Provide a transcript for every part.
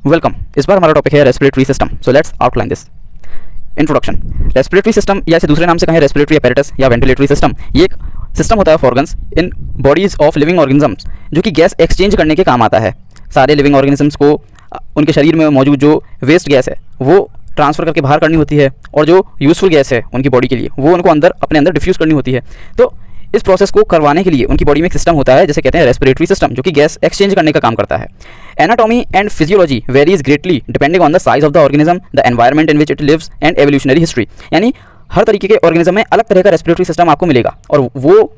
Welcome. इस बार हमारा topic है respiratory system. So let's outline this. Introduction. Respiratory system या इसे दूसरे नाम से कहें रेस्पिरेटरी अपैरेटस या वेंटिलेटरी सिस्टम, ये एक सिस्टम होता है of organs in bodies of living organisms जो कि गैस एक्सचेंज करने के काम आता है। सारे लिविंग ऑर्गेनिजम्स को उनके शरीर में मौजूद जो वेस्ट गैस है वो ट्रांसफ़र करके बाहर करनी होती है, और जो यूज़फुल गैस है उनकी बॉडी के लिए वो उनको अपने अंदर डिफ्यूज़ करनी होती है। तो इस प्रोसेस को करवाने के लिए उनकी बॉडी में एक सिस्टम होता है जिसे कहते हैं रेस्पिरेटरी सिस्टम, जो कि गैस एक्सचेंज करने का काम करता है। Anatomy and physiology varies greatly depending on the size of the organism, the environment in which it lives and evolutionary history. यानी हर तरीके के ऑर्गेनिज्म में अलग तरह का रेस्पिरेटरी सिस्टम आपको मिलेगा, और वो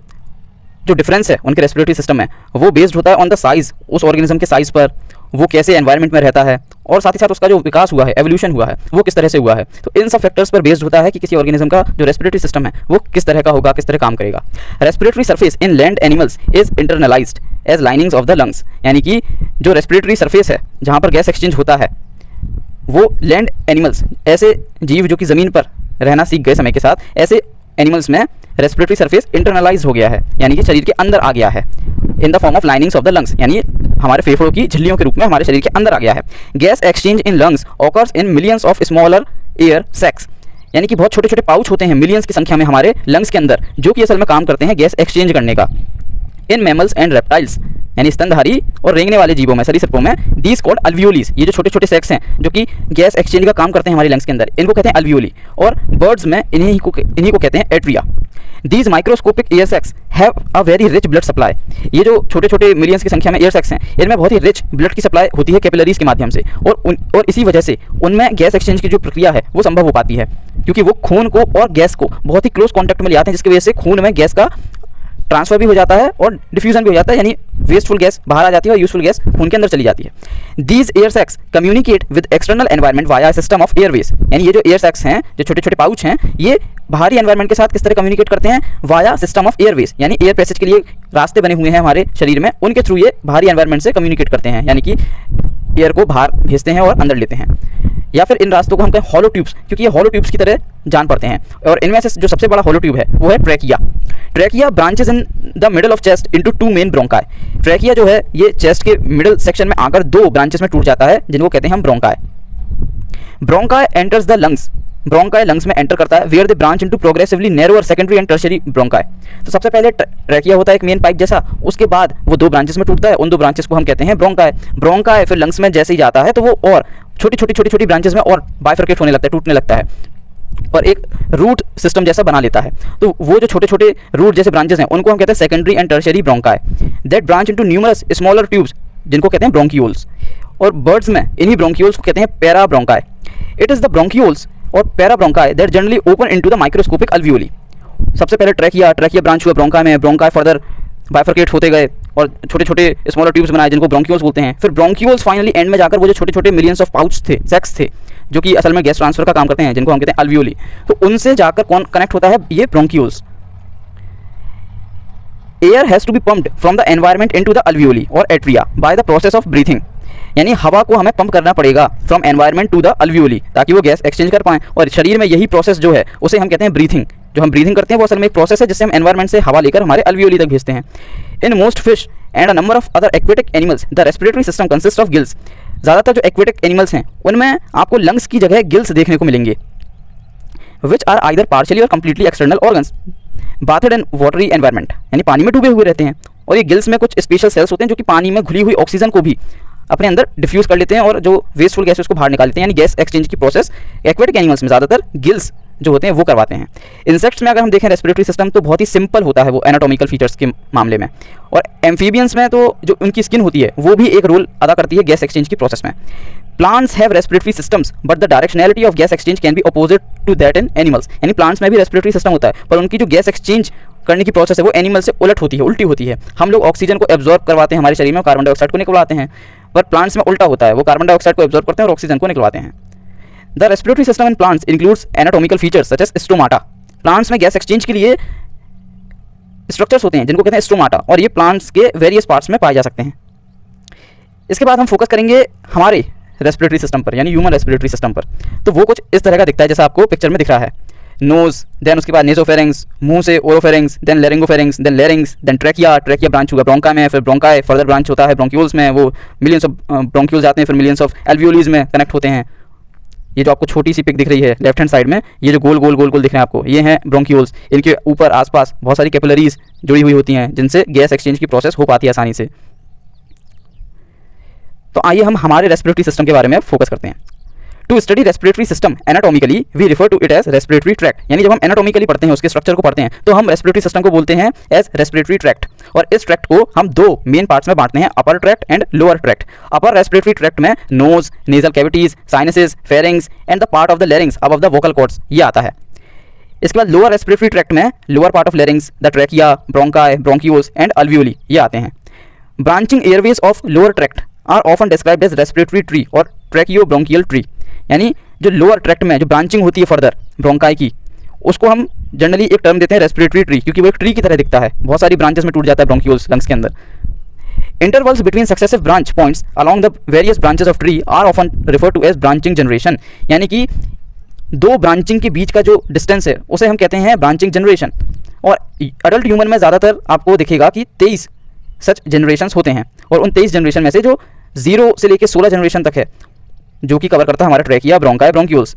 जो डिफरेंस है उनके रेस्पिरेटरी सिस्टम में वो बेस्ड होता है ऑन द साइज, उस ऑर्गेनिज्म के साइज पर, वो कैसे एनवायरनमेंट में रहता है, और साथ ही साथ उसका जो विकास हुआ है, एवोल्यूशन हुआ है, वो किस तरह से हुआ है। तो इन सब फैक्टर्स पर बेस्ड होता है कि किसी ऑर्गेनिज्म का जो रेस्पिरेटरी सिस्टम है वो किस तरह का होगा, किस तरह काम करेगा। Respiratory surface in land animals is internalised as linings of the lungs. यानी कि जो रेस्पिरेटरी सरफेस है जहाँ पर गैस एक्सचेंज होता है वो लैंड एनिमल्स, ऐसे जीव जो कि ज़मीन पर रहना सीख गए समय के साथ, ऐसे एनिमल्स में रेस्पिरेटरी सरफेस इंटरनलाइज हो गया है, यानी कि शरीर के अंदर आ गया है in the form of linings of the lungs, यानी हमारे फेफड़ों की झिल्लियों के रूप में हमारे शरीर के अंदर आ गया है। Gas exchange in lungs occurs in millions of smaller air sacs. यानी कि बहुत छोटे छोटे पाउच होते हैं मिलियंस की संख्या में हमारे लंग्स के अंदर, जो कि असल में काम करते हैं गैस एक्सचेंज करने का। इन मैमल्स एंड रेप्टाइल्स, यानी स्तनधारी और रेंगने वाले जीवों में, सरीसृपों में, दीज कॉल्ड अल्वियोलीज, ये जो छोटे छोटे सेक्स हैं जो कि गैस एक्सचेंज का काम करते हैं हमारे लंग्स के अंदर, इनको कहते हैं अल्वियोली। और बर्ड्स में इन्हीं को कहते हैं atria. These microscopic air sacs have a very rich blood supply. ये जो छोटे छोटे मिलियंस की संख्या में एयर सेक्स हैं, इनमें बहुत ही रिच ब्लड की सप्लाई होती है कैपिलरीज के माध्यम से, और इसी वजह से उनमें गैस एक्सचेंज की जो प्रक्रिया है वो संभव हो पाती है, क्योंकि वो खून को और गैस को बहुत ही क्लोज कॉन्टैक्ट में ले आते हैं, जिसकी वजह से खून में गैस का ट्रांसफर भी हो जाता है और डिफ्यूजन भी हो जाता है, यानी वेस्टफुल गैस बाहर आ जाती है और यूजफुल गैस खून के अंदर चली जाती है। These air sacs communicate with external environment via system of Airways. यानी ये जो एयर सैक्स हैं, जो छोटे छोटे पाउच हैं, ये बाहरी एनवायरनमेंट के साथ किस तरह कम्युनिकेट करते हैं, वाया सिस्टम ऑफ एयरवेज, यानी एयर पैसेज के लिए रास्ते बने हुए हैं हमारे शरीर में, उनके थ्रू ये बाहरी एनवायरनमेंट से कम्युनिकेट करते हैं, यानी कि एयर को बाहर भेजते हैं और अंदर लेते हैं। या फिर इन रास्तों को हम कहें हॉलो ट्यूब्स, क्योंकि ये हॉलो ट्यूब्स की तरह जान पड़ते हैं। और इनमें से जो सबसे बड़ा हॉलो ट्यूब है वो है trachea. Trachea branches in the middle of chest into two main bronchi. Trachea जो है ये चेस्ट के मिडल सेक्शन में आकर दो ब्रांचेस में टूट जाता है, जिनको कहते हैं हम bronchi. Bronchi enters the lungs, bronchi lungs में एंटर करता है, where they branch into progressively narrower secondary and tertiary bronchi. तो सबसे पहले ट्रैकिया होता है एक मेन पाइप जैसा, उसके बाद वो दो ब्रांचेस में टूटता है, उन दो ब्रांचेस को हम कहते हैं ब्रोंकाई। ब्रोंकाई फिर लंग्स में जैसे ही जाता है तो वो और छोटी ब्रांचेस में और बाइफरकेट होने लगता है, टूटने लगता है, और एक रूट सिस्टम जैसा बना लेता है। तो वो जो छोटे छोटे रूट जैसे ब्रांचेस हैं उनको हम कहते हैं secondary and tertiary bronchi. That branch into numerous smaller tubes, जिनको कहते हैं ब्रोंकियोल्स। और बर्ड्स में इन्हीं ब्रोंकियोल्स को कहते हैं para bronchi. It is the bronchioles और para bronchi that generally open into the microscopic alveoli. सबसे पहले ट्रैकिया ब्रांच हुआ ब्रोंकाई में, ब्रोंकाई फर्दर बाइफरकेट होते गए और छोटे छोटे स्मॉलर ट्यूब्स बनाए जिनको ब्रोंकियोल्स बोलते हैं। फिर ब्रोंकियोल्स फाइनली एंड में जाकर वो जो छोटे छोटे मिलियंस ऑफ पाउच थे, सेक्स थे, जो कि असल में गैस ट्रांसफर का काम करते हैं, जिनको हम कहते हैं अल्वियोली, तो उनसे जाकर कौन कनेक्ट होता है, ये bronchioles. Air has to be pumped from the environment into the alveoli और atria by the process of breathing. यानी हवा को हमें पंप करना पड़ेगा from environment to the alveoli, ताकि वो गैस एक्सचेंज कर पाएं। और शरीर में यही प्रोसेस जो है उसे हम कहते हैं ब्रीथिंग। जो हम ब्रीथिंग करते हैं वो असल में एक प्रोसेस है जिससे हम एनवायरनमेंट से हवा लेकर हमारे अल्वियोली तक भेजते हैं। In most fish and a number of other aquatic animals the respiratory system consist of gills. ज़्यादातर जो एक्वेटिक एनिमल्स हैं उनमें आपको लंग्स की जगह गिल्स देखने को मिलेंगे, विच आर आइदर पार्शियली और कंप्लीटली एक्सटर्नल ऑर्गन्स बाथेड इन वाटरी एनवायरनमेंट, यानी पानी में डूबे हुए रहते हैं। और ये गिल्स में कुछ स्पेशल सेल्स होते हैं जो कि पानी में घुली हुई ऑक्सीजन को भी अपने अंदर डिफ्यूज़ कर लेते हैं और जो वेस्टफुल गैस है उसको बाहर निकाल लेते हैं, यानी गैस एक्सचेंज की प्रोसेस एक्वेटिक एनिमल्स में ज़्यादातर गिल्स जो होते हैं वो करवाते हैं। इंसेक्ट्स में अगर हम देखें रेस्पिरेटरी सिस्टम तो बहुत ही सिंपल होता है वो एनाटॉमिकल फीचर्स के मामले में। और एम्फीबियंस में तो जो उनकी स्किन होती है वो भी एक रोल अदा करती है गैस एक्सचेंज की प्रोसेस में। Plants have respiratory systems but the directionality of gas exchange can be opposite to that in animals. यानी प्लांट्स में भी रेस्पिरेटरी सिस्टम होता है, पर उनकी जो गैस एक्सचेंज करने की प्रोसेस है वो एनिमल से उल्टी होती है। हम लोग ऑक्सीजन को एब्जॉर्ब करवाते हैं हमारे शरीर में, कार्बन डाइऑक्साइड को निकलवाते हैं, पर प्लांट्स में उल्टा होता है, वो कार्बन डाइऑक्साइड को एब्जॉर्ब करते हैं और ऑक्सीजन को निकलवाते हैं। The respiratory system in plants includes anatomical features such as stomata. Plants में गैस एक्सचेंज के लिए स्ट्रक्चर्स होते हैं जिनको कहते हैं स्टोमाटा, और ये प्लांट्स के वेरियस पार्ट्स में पाए जा सकते हैं। इसके बाद हम फोकस करेंगे हमारे रेस्पिरेटरी सिस्टम पर, यानी ह्यूमन रेस्पिरेटरी सिस्टम पर। तो वो कुछ इस तरह का दिखता है जैसा आपको पिक्चर में दिख रहा है। नोज, देन उसके बाद नेसोफेरिंग्स, मुंह से oropharynx, then laryngopharynx, then larynx, then trachea, trachea branch हुआ ब्रोंका में, फिर ब्रोंकाई फर्दर ब्रांच होता है ब्रोंक्यूल्स में, वो मिलियंस ऑफ ब्रोंक्यूल्स आते हैं, फिर मिलियंस ऑफ एल्वियोलीज में कनेक्ट होते हैं। ये जो आपको छोटी सी पिक दिख रही है लेफ्ट हैंड साइड में, ये जो गोल गोल गोल गोल दिख रहे हैं आपको, ये हैं ब्रोंक्यूल्स। इनके ऊपर आसपास बहुत सारी कैपिलरीज जुड़ी हुई होती हैं जिनसे गैस एक्सचेंज की प्रोसेस हो पाती है आसानी से। तो आइए हम हमारे रेस्पिरेटरी सिस्टम के बारे में फोकस करते हैं। To study respiratory system anatomically we refer to it as respiratory tract. यानी जब हम एनाटॉमिकली पढ़ते हैं, उसके स्ट्रक्चर को पढ़ते हैं, तो हम रेस्पिरेटरी सिस्टम को बोलते हैं एज रेस्पिरेटरी ट्रैक्ट। और इस ट्रैक्ट को हम दो मेन पार्ट्स में बांटते हैं, upper tract and lower tract. Upper respiratory tract में nose, nasal cavities, sinuses, pharynx and the part of the larynx above the vocal cords, ये आता है। इसके बाद लोअर रेस्पिरेटरी ट्रैक्ट में lower part of larynx, the trachea, bronchi, bronchioles and alveoli, ये आते हैं। Branching airways of lower tract are often described as respiratory tree और ट्रैकियोब्रोंकियल ट्री। यानी जो लोअर ट्रैक्ट में जो ब्रांचिंग होती है फर्दर ब्रोंकाई की, उसको हम जनरली एक टर्म देते हैं रेस्पिरेटरी ट्री, क्योंकि वो एक ट्री की तरह दिखता है, बहुत सारी ब्रांचेस में टूट जाता है ब्रोंक्यूल्स लंग्स के अंदर। Intervals between successive branch points along the various branches of tree are often refer to as branching generation. यानी कि दो ब्रांचिंग के बीच का जो डिस्टेंस है उसे हम कहते हैं ब्रांचिंग जनरेशन। और अडल्ट ह्यूमन में ज़्यादातर आपको दिखेगा कि 23 सच जनरेशन्स होते हैं, और उन 23 जनरेशन में से जो 0 से लेकर 16 जनरेशन तक है, जो कि कवर करता है हमारा ट्रैकिया, ब्रोंकाई, ब्रोंक्यूल्स,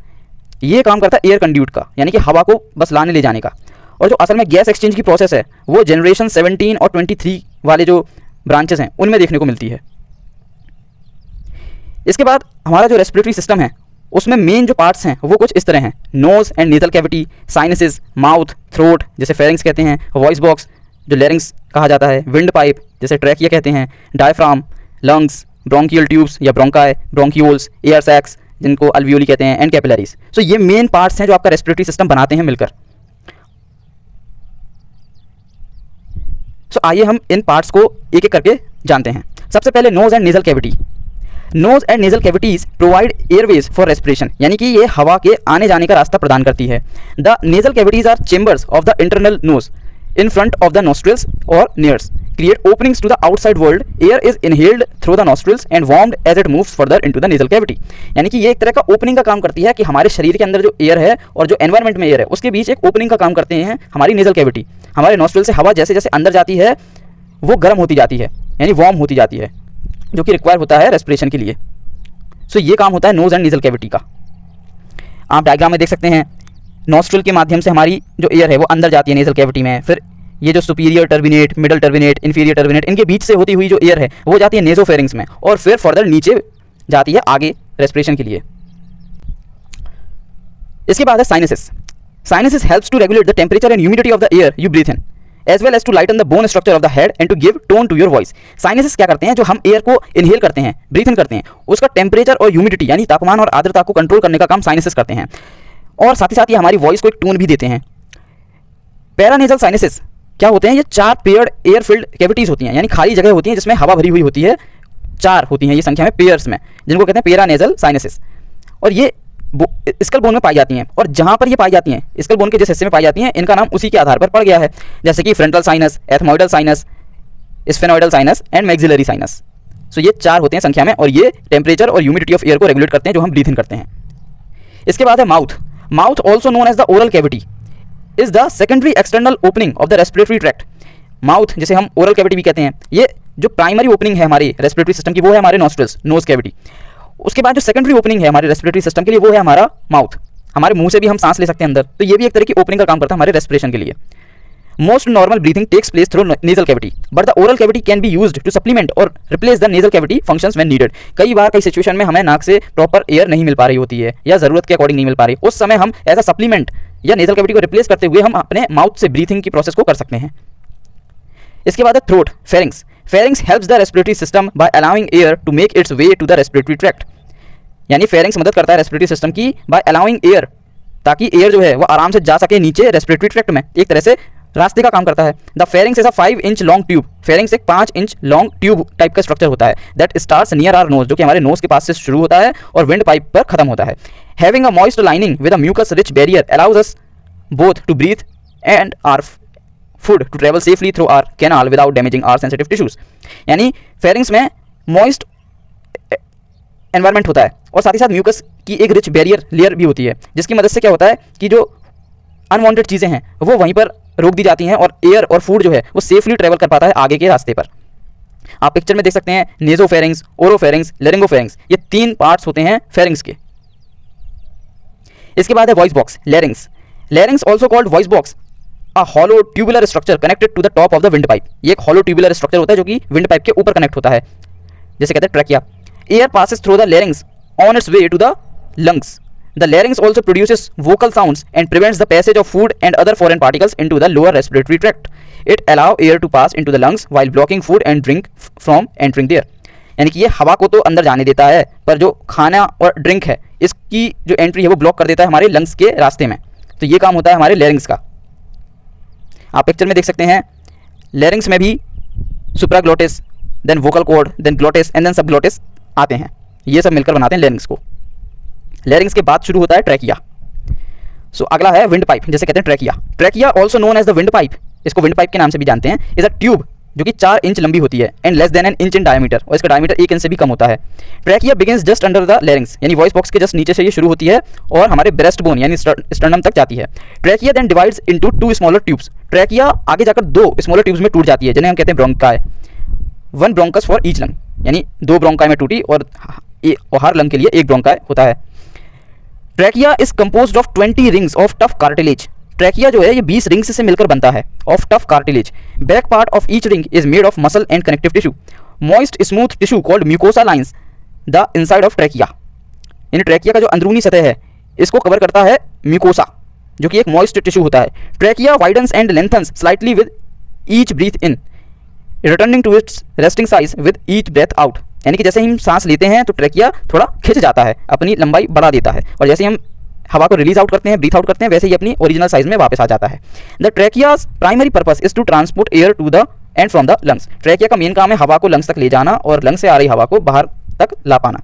ये काम करता है एयर कंड्यूट का, यानी कि हवा को बस लाने ले जाने का। और जो असल में गैस एक्सचेंज की प्रोसेस है वो जनरेशन 17 और 23 वाले जो ब्रांचेस हैं उनमें देखने को मिलती है। इसके बाद हमारा जो रेस्पिरेटरी सिस्टम है उसमें मेन जो पार्ट्स हैं वो कुछ इस तरह हैं: nose and nasal cavity, sinuses, mouth, throat जिसे फेरिंग्स कहते हैं, वॉइस बॉक्स जो लेरिंग्स कहा जाता है, विंड पाइप जिसे ट्रैकिया कहते हैं, डायफ्राम, लंग्स, ब्रोंकियल ट्यूब्स या ब्रोंकाई, ब्रोंक्यूल्स, एयर सैक्स जिनको अल्वियोली कहते हैं, एंड कैपिलरीज। सो ये मेन पार्ट्स हैं जो आपका रेस्पिरेटरी सिस्टम बनाते हैं मिलकर। सो आइए हम इन पार्ट्स को एक एक करके जानते हैं। सबसे पहले nose and nasal cavity. Nose and nasal cavities provide airways for respiration, यानी कि ये हवा के आने जाने का रास्ता प्रदान करती है। The nasal cavities are chambers of the internal nose in front of the nostrils or nares, create openings to the outside world. Air is inhaled through the nostrils and warmed as it moves further into the nasal cavity. यानी कि ये एक तरह का opening का काम करती है कि हमारे शरीर के अंदर जो एयर है और जो एनवायरनमेंट में एयर है उसके बीच एक ओपनिंग का काम करते हैं हमारी नेजल कैविटी। हमारे नोस्ट्रिल से हवा जैसे जैसे अंदर जाती है वो गर्म होती जाती है, यानी वार्म होती जाती है, जो कि रिक्वायर होता है रेस्पिरेशन के लिए। सो ये काम होता है नोज एंड नेजल कैविटी का। आप डायग्राम में देख सकते हैं, नोस्ट्रिल के माध्यम से हमारी जो एयर है वो अंदर जाती है नेजल कैविटी में, फिर ये जो superior turbinate, middle turbinate, inferior turbinate, इनके बीच से होती हुई जो एयर है वो जाती है नेसोफेरिंग्स में और फिर फर्दर नीचे जाती है आगे रेस्पिरेशन के लिए। इसके बाद है sinuses. Sinuses helps to regulate the temperature and humidity of the air you breathe in, as well as to lighten the bone structure of the head and to give tone to your voice. Sinuses क्या करते हैं, जो हम air को inhale करते हैं, breathe इन करते हैं, उसका टेम्परेचर और ह्यूमिडिटी यानी तापमान और आर्द्रता को कंट्रोल करने का काम साइनसेस करते हैं, और साथ ही साथ ये हमारी वॉइस को एक टोन भी देते हैं। पैरानेजल साइनसेस क्या होते हैं, ये 4 पेयर्ड एयर फिल्ड कैविटीज होती हैं, यानी खाली जगह होती है जिसमें हवा भरी हुई होती है, 4 होती हैं ये संख्या में पेयर्स में, जिनको कहते हैं पैरानेजल साइनसेस। और ये स्कल बोन में पाई जाती हैं, और जहाँ पर ये पाई जाती हैं, स्कल बोन के जिस हिस्से में पाई जाती हैं, इनका नाम उसी के आधार पर पड़ गया है, जैसे कि frontal sinus, ethmoidal sinus, sphenoidal sinus and maxillary sinus. So ये 4 होते हैं संख्या में, और ये टेम्परेचर और ह्यूमिडिटी ऑफ एयर को रेगुलेट करते हैं जो हम ब्रीथ इन करते हैं। इसके बाद है mouth. Mouth also known as the oral cavity is the secondary external opening of the respiratory tract. Mouth जिसे हम ओरल कैविटी भी कहते हैं, ये जो प्राइमरी ओपनिंग है हमारी रेस्पिरेटरी सिस्टम की वो है हमारे नॉस्ट्रिल्स, नोज कैविटी। उसके बाद जो सेकेंडरी ओपनिंग है हमारे रेस्पिरेटरी सिस्टम के लिए वो है हमारा माउथ। हमारे मुंह से भी हम सांस ले सकते हैं अंदर, तो ये भी एक तरह की ओपनिंग का काम करता है हमारे रेस्पिरेशन के लिए। Most normal breathing takes place through nasal cavity, but the oral cavity can be used to supplement और replace the nasal cavity functions when needed. कई बार कई सिचुएशन में हमें नाक से प्रॉपर एयर नहीं मिल पा रही होती है या जरूरत के अकॉर्डिंग नहीं मिल पा रही, उस समय हम एज अ सप्लीमेंट या नेजल कैविटी को रिप्लेस करते हुए हम अपने माउथ से ब्रीथिंग की प्रोसेस को कर सकते हैं। इसके बाद है throat, pharynx. Pharynx helps the respiratory system by allowing air to make its way to the respiratory tract, यानी फेरिंग्स मदद करता है रेस्पिरेटरी सिस्टम की बाय अलाउइंग एयर, ताकि एयर जो है वो आराम से जा सके नीचे रेस्पिरेटरी ट्रैक्ट में, एक तरह से रास्ते का काम करता है। The pharynx is a 5 inch long tube. Pharynx एक 5 इंच लॉन्ग ट्यूब टाइप का स्ट्रक्चर होता है that starts near our nose, जो कि हमारे नोज के पास से शुरू होता है और विंड पाइप पर खत्म होता है। Having a moist lining with a mucus rich barrier allows us both to breathe and our food to travel safely through our canal without damaging our sensitive tissues. यानी फेरिंग्स में moist environment होता है और साथ ही साथ mucus की एक rich barrier layer भी होती है, जिसकी मदद से क्या होता है कि जो अनवांटेड चीज़ें हैं वो वहीं पर रोक दी जाती हैं और एयर और फूड जो है वो सेफली ट्रेवल कर पाता है आगे के रास्ते पर। आप पिक्चर में देख सकते हैं नेजोफेरिंग्स, ओरोफेरिंग्स, लेरिंगोफेरिंग्स, ये 3 पार्ट्स होते हैं फेरिंग्स के। इसके बाद है voice box, larynx. Larynx also called voice box, a hollow tubular structure connected to the top of the wind pipe. ये एक हॉलो ट्यूबुलर स्ट्रक्चर होता है जो कि विंड पाइप के ऊपर कनेक्ट होता है, जैसे कहते हैं trachea. Air passes through the larynx on its way to the lungs. The larynx also produces vocal sounds and prevents the passage of food and other foreign particles into the lower respiratory tract. It allows air to pass into the lungs while blocking food and drink from entering there. यानी कि ये हवा को तो अंदर जाने देता है, पर जो खाना और ड्रिंक है इसकी जो एंट्री है वो ब्लॉक कर देता है हमारे लंग्स के रास्ते में। तो ये काम होता है हमारे लेरिंग्स का। आप पिक्चर में देख सकते हैं लेरिंग्स में भी supraglottis, then vocal cord, then glottis and then subglottis आते हैं। ये सब मिलकर बनाते हैं लेरिंग्स को। लेरिंग्स के बाद शुरू होता है ट्रैकिया। सो अगला है विंड पाइप, जैसे कहते हैं trachea. Trachea also known as the wind pipe, इसको विंड पाइप के नाम से भी जानते हैं। इज अ ट्यूब जो कि 4 इंच लंबी होती है and less than an inch in diameter, और इसका डायमीटर 1 इंच से भी कम होता है। Trachea begins just under the larynx, यानी वॉइस बॉक्स के जस्ट नीचे से ये शुरू होती है और हमारे ब्रेस्ट बोन यानी स्टर्नम तक जाती है। Trachea then divides into 2 smaller tubes. Trachea आगे जाकर 2 स्मॉलर ट्यूब्स में टूट जाती है, जिन्हें हम कहते हैं bronchi. 1 bronchus for each lung, यानी 2 ब्रोंकाई में टूटी और हर लंग के लिए 1 ब्रोंकाई होता है। Trachea is composed of 20 rings of tough cartilage. Trachea जो है ये 20 रिंग्स से मिलकर बनता है of tough cartilage. Back part of each ring is made of muscle and connective tissue. Moist smooth tissue called mucosa lines the inside of trachea. यानी trachea का जो अंदरूनी सतह है इसको कवर करता है म्यूकोसा, जो कि एक मॉइस्ट टिश्यू होता है। Trachea widens and lengthens slightly with each breath in, returning to its resting size with each breath out. यानी कि जैसे ही हम सांस लेते हैं तो ट्रैकिया थोड़ा खिंच जाता है, अपनी लंबाई बढ़ा देता है, और जैसे ही हम हवा को रिलीज आउट करते हैं, ब्रीथ आउट करते हैं, वैसे ही अपनी ओरिजिनल साइज में वापस आ जाता है। The trachea's primary purpose is to transport air to the and from the lungs. Trachea का मेन काम है हवा को लंग्स तक ले जाना और लंग्स से आ रही हवा को बाहर तक ला पाना।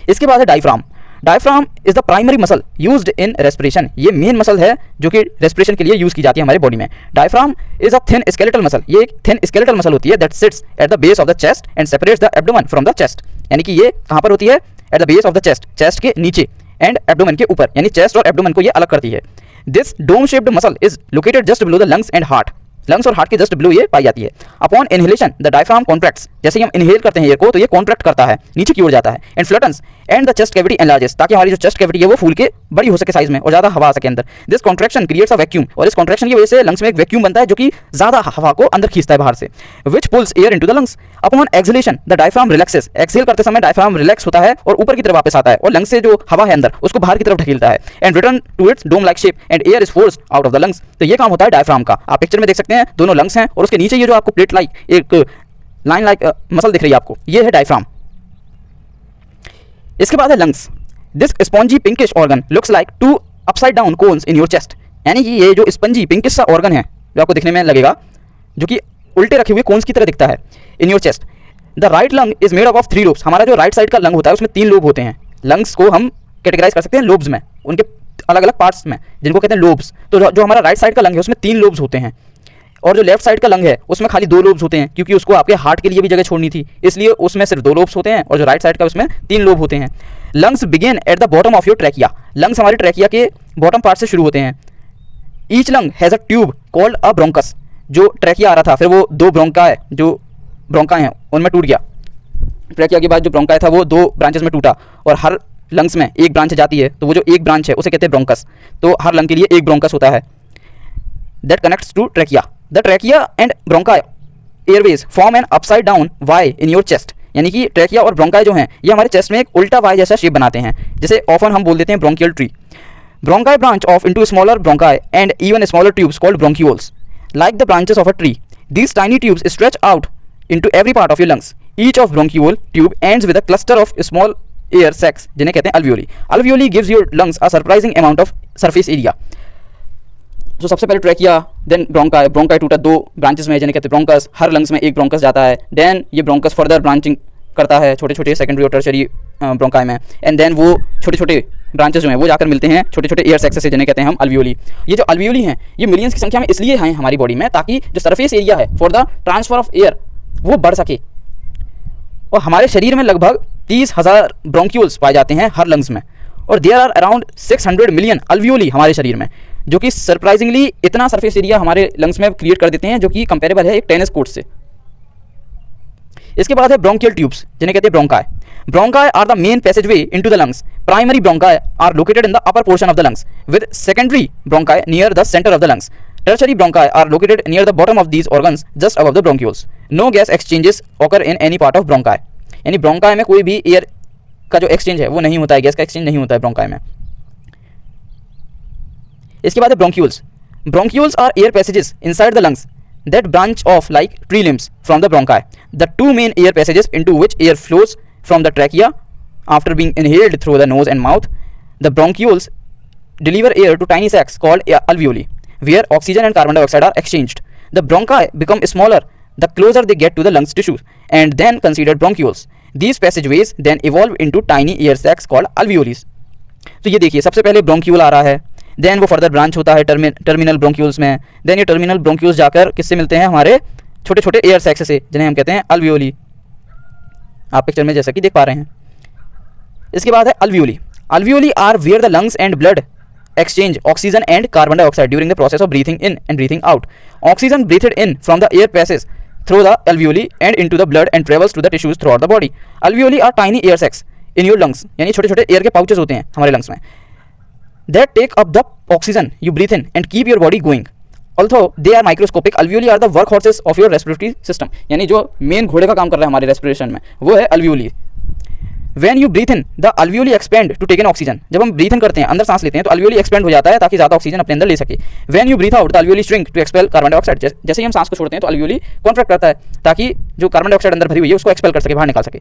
इसके बाद है diaphragm. Diaphragm is the primary muscle used in respiration. ये मेन मसल है जो कि रेस्पिरेशन के लिए यूज की जाती है हमारे बॉडी में। Diaphragm is a thin skeletal muscle. ये एक थिन स्केलेटल मसल होती है that seats at the base of the chest and separates the abdomen from the chest. यानी कि ये कहाँ पर होती है? At the base of the chest, chest के नीचे, एंड एब्डोमेन के ऊपर, यानी चेस्ट और एब्डोमेन को ये अलग करती है। This dome shaped muscle is located just below the lungs and heart. Lungs और हार्ट के जस्ट बिलो ये पाई जाती है। Upon inhalation the diaphragm contracts. जैसे ही हम इनहेल करते हैं एयर को तो ये कॉन्ट्रैक्ट करता है, नीचे की ओर जाता है, and flattens and the chest cavity enlarges, ताकि हमारी जो चेस्ट कैविटी है वो फूल के बड़ी हो सके साइज में और ज़्यादा हवा आ सके अंदर। This contraction creates a vacuum, और इस कॉन्ट्रैक्शन की वजह से लंग्स में एक वैक्यूम बनता है जो कि ज़्यादा हवा को अंदर खींचता है बाहर से, which pulls air into the lungs. Upon exhalation the diaphragm relaxes. Exhale करते समय डायफ्राम रिलैक्स होता है और ऊपर की तरफ वापस आता है और लंग्स से जो हवा है अंदर उसको बाहर की तरफ ढकेलता है, and return to its dome like shape and air is forced out of the lungs. तो ये काम होता है डायफ्राम का। आप पिक्चर में देख सकते हैं दोनों लंग्स हैं और उसके नीचे ये जो आपको प्लेट लाइक एक लाइन लाइक मसल दिख रही है आपको, ये है डायफ्राम। इसके बाद है lungs. This spongy pinkish organ looks like 2 upside down cones in your chest. यानी कि ये जो स्पंजी पिंकिश सा ऑर्गन है जो आपको दिखने में लगेगा, जो कि उल्टे रखे हुए कोन्स की तरह दिखता है इन your chest. The right lung is made up of 3 lobes. हमारा जो राइट साइड का लंग होता है उसमें 3 लोब होते हैं। लंग्स को हम कैटेगराइज कर सकते हैं लोब्स में, उनके अलग अलग पार्ट्स में, जिनको कहते हैं लोब्स। तो जो हमारा राइट साइड का लंग है उसमें 3 लोब्स होते हैं, और जो लेफ्ट साइड का लंग है उसमें खाली 2 लोब्स होते हैं, क्योंकि उसको आपके हार्ट के लिए भी जगह छोड़नी थी, इसलिए उसमें सिर्फ 2 लोब्स होते हैं, और जो राइट साइड का उसमें 3 लोब होते हैं। Lungs begin at the bottom of your trachea. Lungs हमारे ट्रैकिया के बॉटम पार्ट से शुरू होते हैं। Each lung has a tube called a bronchus. जो ट्रैकिया आ रहा था फिर वो 2 ब्रोंकाई जो ब्रोंकाई हैं उनमें टूट गया। ट्रैकिया के बाद जो ब्रोंकाई था वो 2 ब्रांचेस में टूटा, और हर लंग्स में एक ब्रांच जाती है, तो वो जो एक ब्रांच है उसे कहते हैं ब्रोंकस। तो हर लंग के लिए एक ब्रोंकस होता है that connects to trachea. The trachea and bronchi airways form an upside down Y in your chest. यानी कि ट्रैकिया और ब्रोंकाई जो हैं ये हमारे चेस्ट में एक उल्टा वाई जैसा शेप बनाते हैं, जिसे ऑफन हम बोल देते हैं bronchial tree. Bronchi branch of into smaller bronchi and even smaller tubes called bronchioles like the branches of a tree. These tiny tubes stretch out into every part of your lungs. Each of bronchiole tube ends with a cluster of small air sacs, जिन्हें कहते हैं alveoli. Alveoli gives your lungs a surprising amount of surface area. तो सबसे पहले trachea, then bronchi. Bronchi टूटा 2 branches में, जिन्हें कहते हैं ब्रोंकस। हर लंग्स में एक ब्रोंकस जाता है। देन ये ब्रोंकस फर्दर ब्रांचिंग करता है छोटे छोटे सेकेंडरी और टर्शियरी ब्रोंकाई में, एंड देन वो छोटे छोटे ब्रांचेस जो हैं वो जाकर मिलते हैं छोटे छोटे एयर सेक्स से, जिन्हें कहते हैं हम अल्वियोली। ये जो अल्वियोली हैं ये मिलियंस की संख्या में इसलिए हैं हमारी बॉडी में, ताकि जो सरफेस एरिया है for the transfer of air वो बढ़ सके। और हमारे शरीर में लगभग 30,000 ब्रोंक्यूल्स पाए जाते हैं हर लंग्स में, और there are around 600 million alveoli हमारे शरीर में। जो कि सरप्राइजिंगली इतना सरफेस एरिया हमारे लंग्स में क्रिएट कर देते हैं जो कि कंपेरेबल है एक टेनिस कोर्ट से। इसके बाद है ब्रोंकियल ट्यूब्स, जिन्हें कहते हैं bronchi. Bronchi are the main passageway into the lungs. Primary bronchi are located in the upper portion of the lungs with secondary bronchi near the centre of the lungs. Tertiary bronchi are located near the bottom of these organs just above the bronchioles. No gas exchanges occur in any part of bronchi. यानी bronchi में कोई भी air का जो exchange है वो नहीं होता है, गैस का एक्सचेंज नहीं होता है ब्रोंकाई में। इसके बाद है bronchioles. Bronchioles are air passages inside the lungs that branch off like tree limbs from the bronchi. The two main air passages into which air flows from the trachea after being inhaled through the nose and mouth. The bronchioles deliver air to tiny sacs called alveoli, where oxygen and carbon dioxide are exchanged. The bronchi become smaller the closer they get to the lungs tissues and then considered bronchioles. These passageways then evolve into tiny air sacs called alveoli. तो ये देखिए, सबसे पहले bronchiole आ रहा है, then वो further branch होता है टर्मिनल ब्रोंक्यूल्स में, देन ये टर्मिनल ब्रोंक्यूल्स जाकर किससे मिलते हैं, हमारे छोटे छोटे एयर सैक्स से, जिन्हें हम कहते हैं अल्वियोली। आप पिक्चर में जैसा कि देख पा रहे हैं। इसके बाद है alveoli. Alveoli are where the lungs and blood exchange oxygen and carbon dioxide during the process of breathing in and breathing out. Oxygen breathed in from the air passes through the alveoli and into the blood and travels to the tissues throughout the body. Alveoli are tiny air sacs in your lungs, यानी छोटे छोटे air के pouches होते हैं हमारे lungs में, that take up the oxygen you breathe in and keep your body going. Although they are microscopic, alveoli are the workhorses of your respiratory system. यानी जो मेन घोड़े का काम कर रहा है हमारे रेस्पिरेशन में वो है alveoli. When you breathe in, the alveoli expand to take in oxygen. जब हम breathe in करते हैं, अंदर सांस लेते हैं, तो alveoli expand हो जाता है ताकि ज़्यादा ऑक्सीजन अपने अंदर ले सके. When you breathe out, the alveoli shrink to expel carbon dioxide. जैसे ही हम सांस को छोड़ते हैं तो alveoli contract करता है ताकि जो कार्बन डाइऑक्साइड अंदर भरी हुई है उसको एक्सपेल कर सके, बाहर निकाल सके.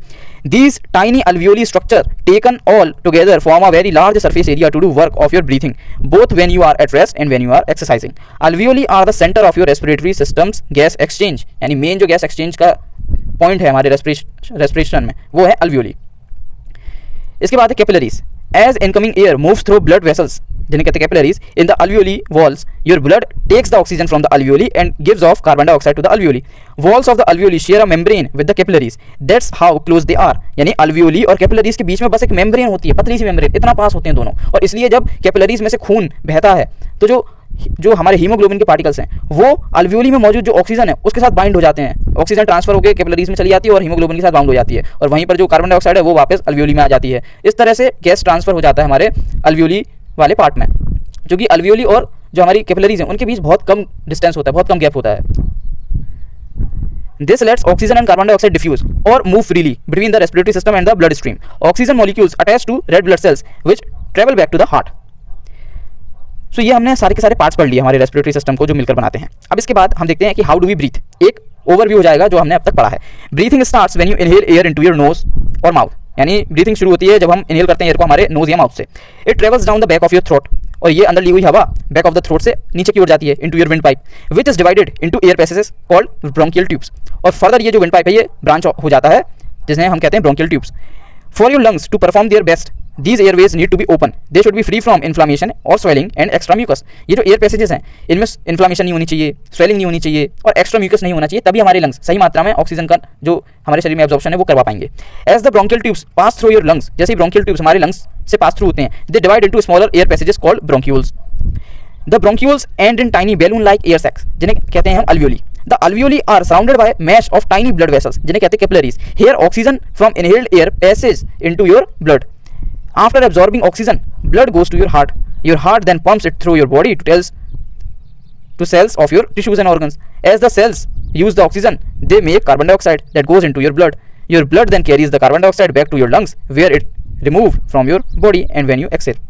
These tiny alveoli structure taken all together form a very large surface area to do work of your breathing, both when you are at rest and when you are exercising. Alveoli are the center of your respiratory system's gas exchange. यानी main जो gas exchange का point है हमारे respiration में वो है alveoli. इसके बाद है capillaries. As incoming air moves through blood vessels, जिन्हें कहते हैं capillaries, in the alveoli walls your blood takes the oxygen from the alveoli and gives off carbon dioxide to the alveoli. Walls of the alveoli share a membrane with the capillaries. That's how close they are. यानी alveoli और capillaries के बीच में बस एक membrane होती है, पतली सी membrane, इतना पास होते हैं दोनों, और इसलिए जब कैपिलरीज में से खून बहता है तो जो हमारे हीमोग्लोबिन के पार्टिकल्स हैं वो अल्वियोली में मौजूद जो ऑक्सीजन है उसके साथ बाइंड हो जाते हैं. ऑक्सीजन ट्रांसफर होकर कैपिलरीज में चली जाती है और हीमोग्लोबिन के साथ बाउंड हो जाती है, और वहीं पर जो कार्बन डाइऑक्साइड है वो वापस अल्वियोली में आ जाती है. इस तरह से गैस ट्रांसफर हो जाता है हमारे अल्वियोली वाले पार्ट में, जो कि अल्वियोली और जो हमारी कैपिलरीज हैं उनके बीच बहुत कम डिस्टेंस होता है, बहुत कम गैप होता है. This lets oxygen and carbon dioxide diffuse or move freely between the respiratory system and the blood stream. Oxygen molecules attach to red blood cells which travel back to the heart. So ये हमने सारे के सारे parts पढ़ लिए हमारे respiratory system को जो मिलकर बनाते हैं. अब इसके बाद हम देखते हैं कि हाउ डू वी ब्रीथ. एक ओवरव्यू हो जाएगा जो हमने अब तक पढ़ा है. Breathing starts when you inhale air into your nose और माउथ. यानी ब्रीथिंग शुरू होती है जब हम इनहेल करते हैं एयर को हमारे नोज या माउथ से. It travels down the back of your throat, और ये अंदर ली हुई हवा बैक ऑफ द थ्रोट से नीचे की ओर जाती है into your wind pipe which is divided into air passages called bronchial tubes. और फर्दर ये जो विंड पाइप है ये ब्रांच हो जाता है जिसमें हम कहते हैं bronchial tubes. For your lungs to perform their best these airways need to be open. They should be free from inflammation or swelling and extra mucus. ये जो एयर पैसेजेस हैं इनमें इन्फ्लामेशन नहीं होनी चाहिए, स्वेलिंग नहीं होनी चाहिए और एक्स्ट्रा म्यूकस नहीं होना चाहिए, तभी हमारे लंग्स सही मात्रा में ऑक्सीजन का जो हमारे शरीर में एब्जॉर्प्शन है वो करवा पाएंगे. As the bronchial tubes pass through your lungs, जैसे ही ब्रोंकियल ट्यूब्स हमारे लंग्स से पास थ्रू होते हैं, they divide into smaller air passages called bronchioles. The bronchioles end in tiny balloon like air sacs, जिन्हें कहते हैं हम alveoli. The alveoli are surrounded by mesh of tiny blood vessels, जिन्हें कहते हैं capillaries. Here oxygen from inhaled air passes into your blood. After absorbing oxygen, blood goes to your heart. Your heart then pumps it through your body to cells of your tissues and organs. As the cells use the oxygen, they make carbon dioxide that goes into your blood. Your blood then carries the carbon dioxide back to your lungs, where it removed from your body and when you exhale.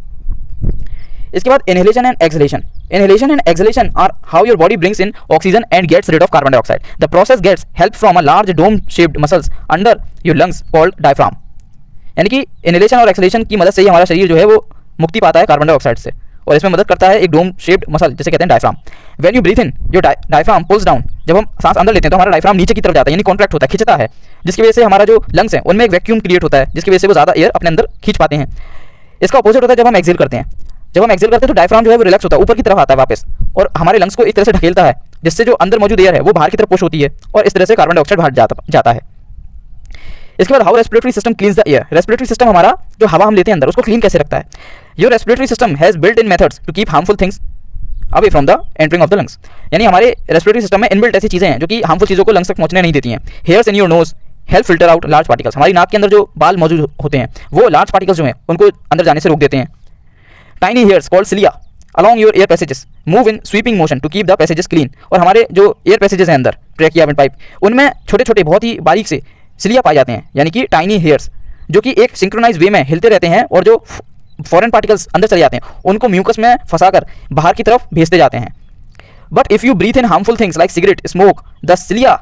इसके बाद inhalation and exhalation. Inhalation and exhalation are how your body brings in oxygen and gets rid of carbon dioxide. The process gets help from a large dome-shaped muscles under your lungs called diaphragm. यानी कि inhalation और exhalation की मदद से ही हमारा शरीर जो है वो मुक्ति पाता है कार्बन डाइऑक्साइड से, और इसमें मदद करता है एक डोम शेप्ड मसल जिसे कहते हैं diaphragm. When you breathe in your diaphragm pulls down. जब हम सांस अंदर लेते हैं तो हमारा डायफ्राम नीचे की तरफ जाता है, यानी कॉन्ट्रैक्ट होता है, खिंचता है, जिसकी वजह से हमारा जो लंग्स हैं उनमें एक वैक्यूम क्रिएट होता है, जिसकी वजह से वो ज़्यादा एयर अपने अंदर खींच पाते हैं. इसका अपोजिट होता है जब हम एक्सेल करते हैं. जब हम एक्सेल करते हैं तो डायफ्राम जो है वो रिलैक्स होता है, ऊपर की तरफ आता है वापस, और हमारे लंग्स को एक तरह से ढकेलता है, जिससे जो अंदर मौजूद एयर है वो बाहर की तरफ पुश होती है, और इस तरह से कार्बन डाइऑक्साइड बाहर जाता है. इसके बाद how respiratory system cleans the air. Respiratory system हमारा जो हवा हम लेते हैं अंदर उसको क्लीन कैसे रखता है. Your respiratory system has built in methods to keep harmful things away from the entering of the lungs. यानी हमारे रेस्पिरेटरी सिस्टम में इनबिल्ट ऐसी चीज़ें हैं जो कि हार्मफुल चीज़ों को लंग्स तक पहुंचने नहीं देती हैं। Hairs in your nose help filter out large particles. हमारी नाक के अंदर जो बाल मौजूद होते हैं वो लार्ज पार्टिकल्स जो हैं उनको अंदर जाने से रोक देते हैं। Tiny hairs called cilia along your air passages move in sweeping motion to keep the passages clean. और हमारे जो एयर पैसेजेस हैं अंदर ट्रैकिया विंड पाइप, उनमें छोटे छोटे बहुत ही बारीक से सिलिया पाए जाते हैं, यानी कि टाइनी हेयर्स, जो कि एक सिंक्रोनाइज वे में हिलते रहते हैं और जो फॉरेन पार्टिकल्स अंदर चले जाते हैं उनको म्यूकस में फंसाकर बाहर की तरफ भेजते जाते हैं। But if you breathe in harmful things like cigarette smoke the cilia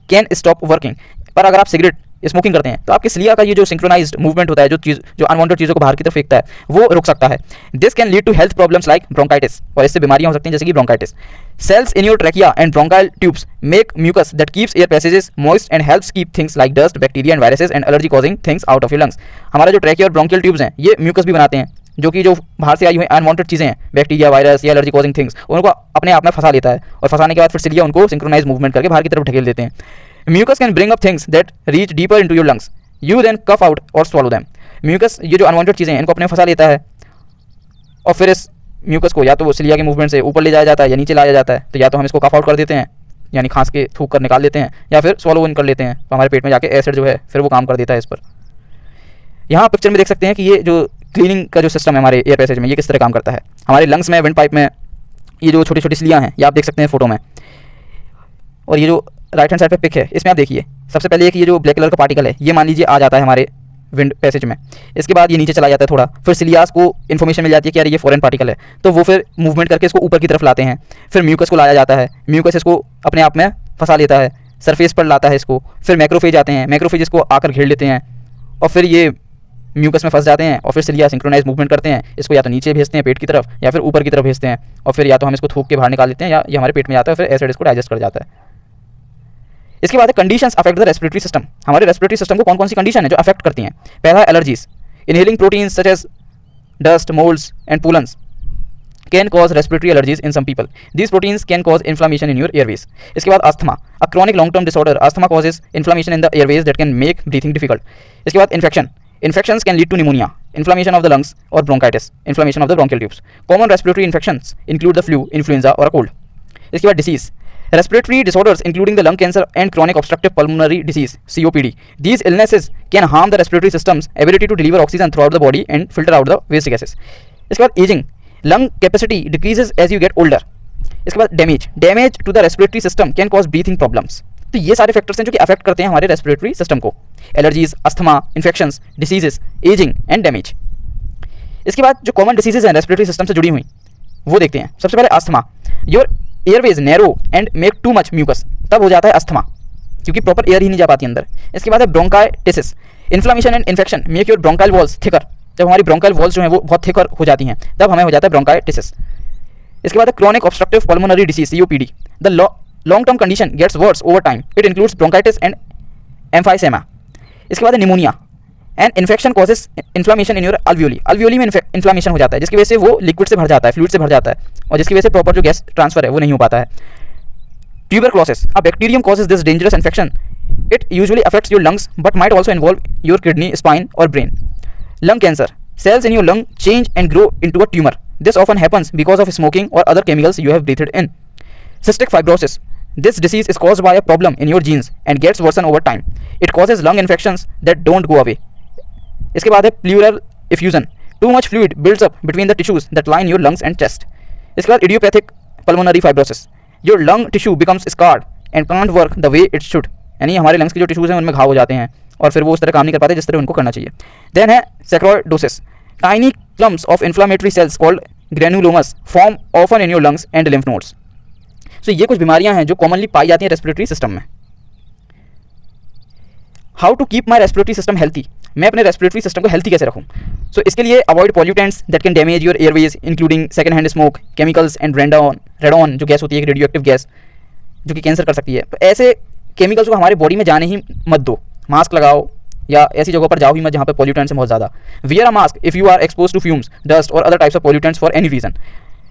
can stop working. पर अगर आप सिगरेट स्मोकिंग करते हैं तो आपके सिलिया का ये जो सिंक्रोनाइज्ड मूवमेंट होता है, जो अनवांटेड चीज़ों को बाहर की तरफ फेंकता है, वो रुक सकता है। This can lead to health problems like bronchitis, और इससे बीमारियां हो सकती हैं जैसे कि bronchitis. Cells in your trachea and bronchial tubes make mucus that keeps air passages moist and helps keep things like dust bacteria and viruses and allergy causing things out of your lungs. हमारा जो trachea और bronchial tubes हैं ये mucus भी बनाते हैं, जो कि जो बाहर से आई हुई अनवांटेड चीज़ें हैं, बैक्टीरिया वायरस या एलर्जी कॉजिंग थिंग्स, उनको अपने आप में फंसा लेता है और फंसाने के बाद फिर सिलिया उनको सिंक्रोनाइज मूवमेंट करके बाहर की तरफ ढकेल देते हैं। Mucus can bring up things that reach deeper into your lungs, you then cough out और swallow them। म्यूकस ये जो अनवांटेड चीज़ें हैं इनको अपने फंसा लेता है और फिर इस म्यूकस को या तो वो सिलिया के मूवमेंट से ऊपर ले जाया जाता है या नीचे लाया जाता है। तो या तो हम इसको कफ आउट कर देते हैं, यानी खांस के थूक कर निकाल देते हैं, या फिर swallow in कर लेते हैं, तो हमारे पेट में जाके एसिड जो है फिर वो काम कर देता है इस पर। यहाँ पिक्चर में देख सकते हैं कि ये जो क्लीनिंग का जो सिस्टम है हमारे एयर पैसेज में, ये किस तरह काम करता है। हमारे लंग्स में, विंड पाइप में ये जो छोटी छोटी सिलियाँ हैं ये आप देख सकते हैं फोटो में, और ये जो राइट हैंड साइड पे पिक है इसमें आप देखिए सबसे पहले एक ये जो ब्लैक कलर का पार्टिकल है ये मान लीजिए आ जाता है हमारे विंड पैसेज में। इसके बाद ये नीचे चला जाता है थोड़ा, फिर सिलियास को इन्फॉर्मेशन मिल जाती है कि यार ये फॉरेन पार्टिकल है, तो वो फिर मूवमेंट करके इसको ऊपर की तरफ लाते हैं। फिर म्यूकस को लाया जाता है, म्यूकस इसको अपने आप में फंसा लेता है, सरफेस पर लाता है इसको। फिर मैक्रोफेज आते हैं, मैक्रोफेज इसको आकर घेर लेते हैं और फिर ये म्यूकस में फंस जाते हैं और फिर सिलिया सिंक्रोनाइज मूवमेंट करते हैं, इसको या तो नीचे भेजते हैं पेट की तरफ या फिर ऊपर की तरफ भेजते हैं, और फिर या तो हम इसको थूक के बाहर निकाल लेते हैं या ये हमारे पेट में जाता है, फिर एसिड इसको डाइजेस्ट कर जाता है। इसके बाद है conditions affect the respiratory system. हमारे रेस्पिरेटरी सिस्टम को कौन कौन सी कंडीशन है जो अफेक्ट करती हैं। पहला है allergies, inhaling proteins such as dust, moulds and pollens can cause respiratory allergies in some people. These proteins can cause inflammation in your airways. इसके बाद asthma, a chronic long term disorder, asthma causes inflammation in the airways that can make breathing difficult. इसके बाद infection, infections can lead to pneumonia, inflammation of the lungs और bronchitis, inflammation of the bronchial tubes. Common respiratory infections include the flu, influenza और a cold. इसके बाद disease, respiratory disorders including the lung cancer and chronic obstructive pulmonary disease COPD. These illnesses can harm the respiratory system's ability to deliver oxygen throughout the body and filter out the waste gases. इसके बाद aging, lung capacity decreases as you get older. इसके बाद damage to the respiratory system can cause breathing problems. तो ये सारे factors हैं जो कि अफेक्ट करते हैं हमारे रेस्पिरेटरी सिस्टम को। Allergies, asthma, infections, diseases, aging and damage. इसके बाद जो कॉमन डिसीजेज हैं रेस्पिरेटरी सिस्टम से जुड़ी हुई वो देखते हैं। सबसे पहले asthma, your airways narrow and make too much mucus, तब हो जाता है अस्थमा क्योंकि प्रॉपर एयर ही नहीं जा पाती अंदर। इसके बाद है bronchitis, inflammation and infection make your bronchial walls thicker. जब हमारी ब्रोंकाइल वॉल्स जो है वो बहुत थिकर हो जाती हैं तब हमें हो जाता है ब्रोंकाइटिस। इसके बाद है chronic obstructive pulmonary disease COPD, the long term condition gets worse over time, it includes bronchitis and emphysema. इसके बाद है pneumonia, and infection causes inflammation in your alveoli, alveoli में इन्फ्लामेशन हो जाता है जिसकी वजह से वो लिक्विड से भर जाता है, फ्लूइड से भर जाता है, और जिसकी वजह से प्रॉपर जो गैस ट्रांसफर है वो नहीं हो पाता है। Tuberculosis, a bacterium causes this dangerous infection, it usually affects your lungs but might also involve your kidney, spine और brain. Lung cancer, cells in your lung change and grow into a tumour, this often happens because of smoking और other chemicals you have breathed in. Cystic fibrosis, this disease is caused by a problem in your genes and gets worsen over time, it causes lung infections that don't go away. इसके बाद है pleural effusion, too much fluid builds up between the tissues that line your lungs and chest. इसके बाद idiopathic pulmonary fibrosis, your lung tissue becomes scarred and can't work the way it should, यानी हमारे lungs के जो tissues हैं उनमें घाव हो जाते हैं और फिर वो उस तरह काम नहीं कर पाते जिस तरह उनको करना चाहिए। देन है sarcoidosis, tiny clumps of inflammatory cells called granulomas form often in your lungs and lymph nodes. So ये कुछ बीमारियां हैं जो कॉमनली पाई जाती हैं रेस्पिरेटरी सिस्टम में। How to keep my respiratory system healthy, मैं अपने रेस्पिरेटरी सिस्टम को हेल्थी कैसे रखूँ। सो इसके लिए avoid pollutants that can damage your Airways including second hand smoke, chemicals and radon जो गैस होती है एक रेडियोएक्टिव गैस जो कि कैंसर कर सकती है। तो ऐसे केमिकल्स को हमारे बॉडी में जाने ही मत दो, मास्क लगाओ या ऐसी जगहों पर जाओ ही मत जहाँ पे पॉल्यूटेंट्स हैं बहुत ज़्यादा। Wear a mask if you are expose to fumes, dust और other types of pollutants for any reason.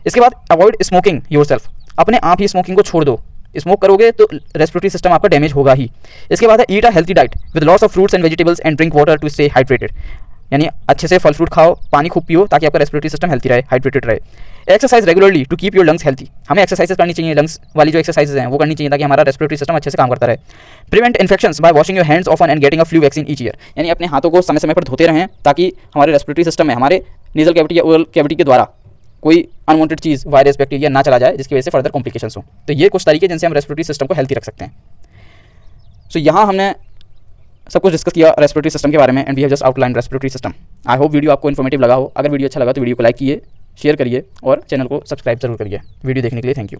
इसके बाद अवॉइड स्मोकिंग योरसेल्फ, अपने आप ही स्मोकिंग को छोड़ दो, स्मोक करोगे तो रेस्पिरेटरी सिस्टम आपका डैमेज होगा ही। इसके बाद है eat a healthy diet with lots of fruits and vegetables and drink water to stay hydrated. यानी अच्छे से फल फ्रूट खाओ, पानी खूब पियो ताकि आपका रेस्पिरेटरी सिस्टम हेल्थी रहे, हाइड्रेटेड रहे। Exercise regularly to keep your lungs healthy, हमें एक्सरसाइजेस करनी चाहिए, लंग्स वाली जो एक्सरसाइजेज हैं वो करनी चाहिए ताकि हमारा रेस्पिरेटरी सिस्टम अच्छे से काम करता रहे। Prevent infections bye washing your hands often and getting a flu vaccine each year, यानी अपने हाथों को समय समय पर धोते रहें ताकि हमारे रेस्पिरेटरी सिस्टम में, हमारे नेजल कैविटी या ओरल कैविटी के द्वारा कोई अनवांटेड चीज़, वायरस, बैक्टीरिया ना चला जाए जिसकी वजह से फर्दर कॉम्प्लिकेशंस हो। तो ये कुछ तरीके जिनसे हम रेस्पिरेटरी सिस्टम को हेल्थी रख सकते हैं। सो यहाँ हमने सब कुछ डिस्कस किया रेस्पिरेटरी सिस्टम के बारे में, and we have just outline respiratory system. I hope video आपको इन्फॉर्मेटिव लगा हो। अगर वीडियो अच्छा लगा तो वीडियो को लाइक कीजिए, शेयर करिए और चैनल को सब्सक्राइब जरूर करिए। वीडियो देखने के लिए थैंक यू।